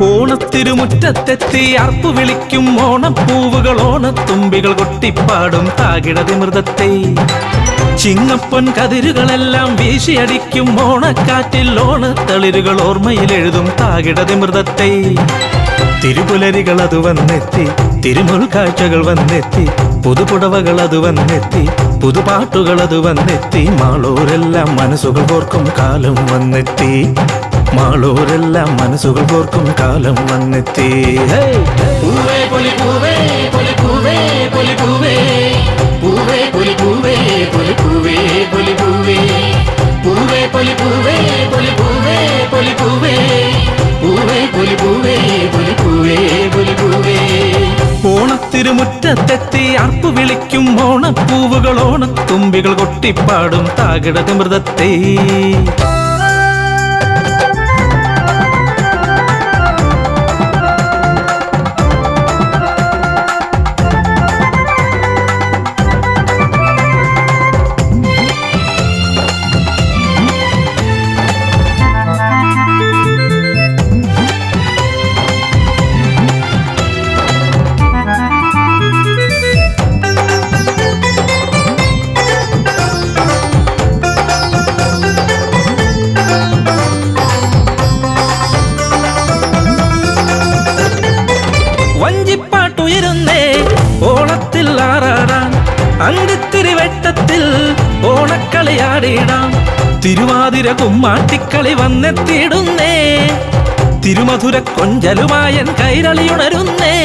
ഓണത്തിരുമുറ്റത്തെത്തി ആർപ്പു വിളിക്കും ഓണപ്പൂവുകൾ ഓണത്തുമ്പികൾ കൊട്ടിപ്പാടും താകിടതിമൃതത്തെ. ചിങ്ങപ്പൊൻ കതിരുകളെല്ലാം വീശിയടിക്കും ഓണക്കാറ്റിൽ ഓണത്തളിരുകൾ ഓർമ്മയിലെഴുതും താകിടതിമൃതത്തെ. തിരുപുലരികൾ അത് വന്നെത്തി, തിരുമുൽ കാഴ്ചകൾ വന്നെത്തി, പുതുപുടവകൾ അത് വന്നെത്തി, പുതുപാട്ടുകൾ അത് വന്നെത്തി. മാളൂരെല്ലാം മനസ്സുകൾ കോർക്കും കാലം വന്നെത്തി, മാളൂരെല്ലാം മനസ്സുകൾ കോർക്കും കാലം വന്നെത്തി. പൂവേ പൊലി പൂവേ പൊലി പൂവേ പൊലി പൂവേ, പൂവേ പൊലി പൂവേ പൊലി പൂവേ പൊലി പൂവേ, പൂവേ പൊലി പൂവേ പൊലി പൂവേ പൊലി പൂവേ, പൂവേ പൊലി പൂവേ പൊലി പൂവേ പൊലി പൂവേ. ഓണത്തിരുമുറ്റത്തെത്തി ആർപ്പു വിളിക്കും ഓണപ്പൂവുകൾ ഓണത്തുമ്പികൾ കൊട്ടിപ്പാടും താകിടതിമൃതത്തെ. വഞ്ചിപ്പാട്ടുയരുന്നേ ഓണത്തിൽ ആറാടാൻ, അന്തിത്തിരിവെട്ടത്തിൽ ഓണക്കളിയാടിടാം. തിരുവാതിര കുമ്മാട്ടിക്കളി വന്നെത്തിയിടുന്നേ, തിരുമധുര കൊഞ്ചലുമായൻ കൈരളിയുണരുന്നേ.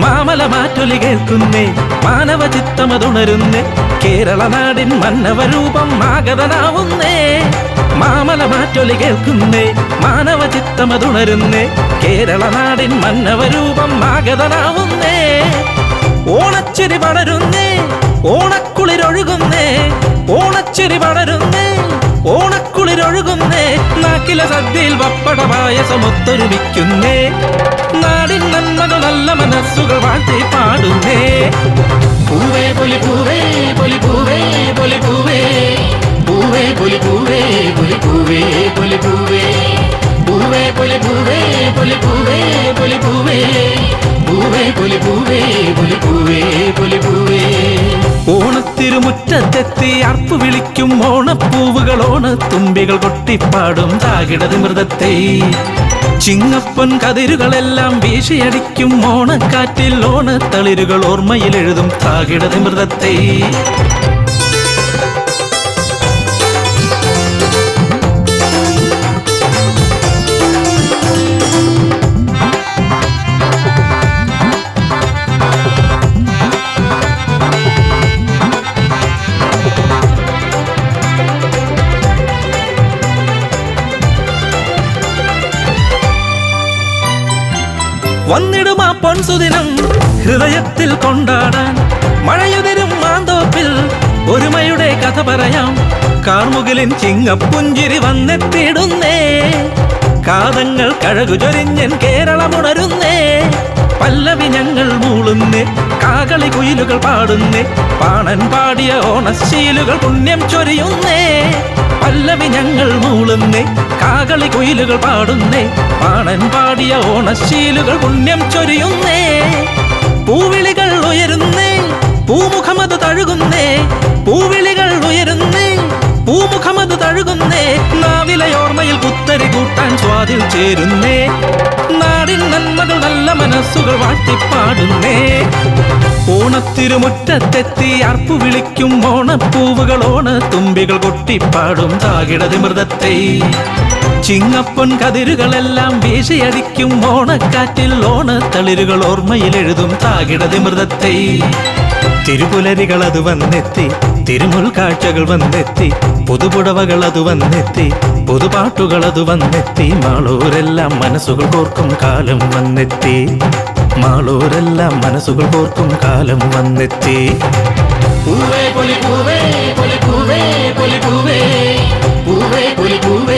മാമല മാറ്റൊലി കേൾക്കുന്നേ, മാനവ ചിത്തമതുണരുന്നേ. കേരള നാടിൻ മന്നവരൂപം ആഗതനാവുന്നേ. മാമല മാറ്റൊലി കേൾക്കുന്നേ, മാനവ ചിത്തമതുണരുന്നേ. കേരള നാടിൻ മന്നവരൂപം ആഗതനാവുന്നേ. ഓണച്ചിരി പടരുന്നേ, ഓണക്കുളിരൊഴുകുന്നേ, ഓണച്ചിരി പടരുന്നേ, ഓണക്കുളിരൊഴുകുന്നേ. നാക്കില സദ്യയിൽ പപ്പട പായസമൊത്തൊരുമിക്കുന്നേ. നാടിൻ നന്മകൾ നല്ല മനസ്സുകൾ വാഴ്ത്തി പാടുന്നേ. പൂവേ പൊലി പൂവേ പൊലി പൂവേ പൊലി പൂവേ, പൂവേ പൊലി പൂവേ പൊലി പൂവേ പൊലി പൂവേ, പൂവേ പൊലി പൂവേ പൊലി പൂവേ പൊലി പൂവേ, പൂവേ പൊലി പൂവേ പൊലി പൂവേ പൊലി പൂവേ. ഓണത്തിരുമുറ്റത്തെത്തി ആർപ്പു വിളിക്കും ഓണപ്പൂവുകൾ ഓണത്തുമ്പികൾ കൊട്ടിപ്പാടും താകിടതിമൃതത്തെ. ചിങ്ങപ്പൊൻ കതിരുകളെല്ലാം വീശിയടിക്കും ഓണക്കാറ്റിൽ ഓണത്തളിരുകൾ ഓർമ്മയിലെഴുതും താകിടതിമൃതത്തെ. വന്നിടുമാ പൊൻസുദിനം ഹൃദയത്തിൽ കൊണ്ടാടാൻ, മഴയുതിരും മാന്തോപ്പിൽ ഒരുമയുടെ കഥ പറയാം. കാർമുകിലിൻ ചിങ്ങപ്പുഞ്ചിരി വന്നെത്തിയിടുന്നേ, കാതങ്ങൾ കഴകുചൊരിഞ്ഞൻ കേരളമുണരുന്നേ. പല്ലവി ഞങ്ങൾ മൂളുന്നേ, കാകളി കുയിലുകൾ പാടുന്നേ. പാണൻ പാടിയ ഓണശീലുകൾ പുണ്യം ചൊരിയുന്നേ. പല്ലവി ഞങ്ങൾ മൂളുന്നേ, കാകളി കുയിലുകൾ പാടുന്നേ. പാണൻ പാടിയ ഓണശീലുകൾ പുണ്യം ചൊരിയുന്നേ. പൂവിളികൾ ഉയരുന്നേ, പൂമുഖമത് തഴുകുന്നേ. പൂവിളികൾ ഉയരുന്നേ, പൂമുഖമത് തഴുകുന്നേ. നാവിലയോർമ്മയിൽ പുത്തരി കൂട്ടാൻ സ്വാതിൽ ചേരുന്നേ. നാടിൻ നന്മകൾ നല്ല മനസ്സുകൾ വാഴ്ത്തിപ്പാടുന്നേ. ഓണത്തിരുമുറ്റത്തെത്തി ആർപ്പു വിളിക്കും ഓണപ്പൂവുകൾ ഓണത്തുമ്പികൾ കൊട്ടിപ്പാടും താകിടതിമൃതത്തെ. ചിങ്ങപ്പൊൻ കതിരുകളെല്ലാം വീശിയടിക്കും ഓണക്കാറ്റിൽ ഓണത്തളിരുകൾ ഓർമ്മയിലെഴുതും താകിടതിമൃതത്തെ. തിരുപുലരികൾ അത് വന്നെത്തി, തിരുമുൽ കാഴ്ചകൾ വന്നെത്തി, പുതുപുടവകൾ അത് വന്നെത്തി, പുതുപാട്ടുകൾ അത് വന്നെത്തി. മാളൂരെല്ലാം മനസ്സുകൾ കോർക്കും കാലം വന്നെത്തി, മാളൂരെല്ലാം മനസ്സുകൾ കോർക്കും കാലം വന്നെത്തി. പൂവേ പൊലി പൂവേ പൊലി പൂവേ പൊലി പൂവേ, പൂവേ പൊലി പൂവേ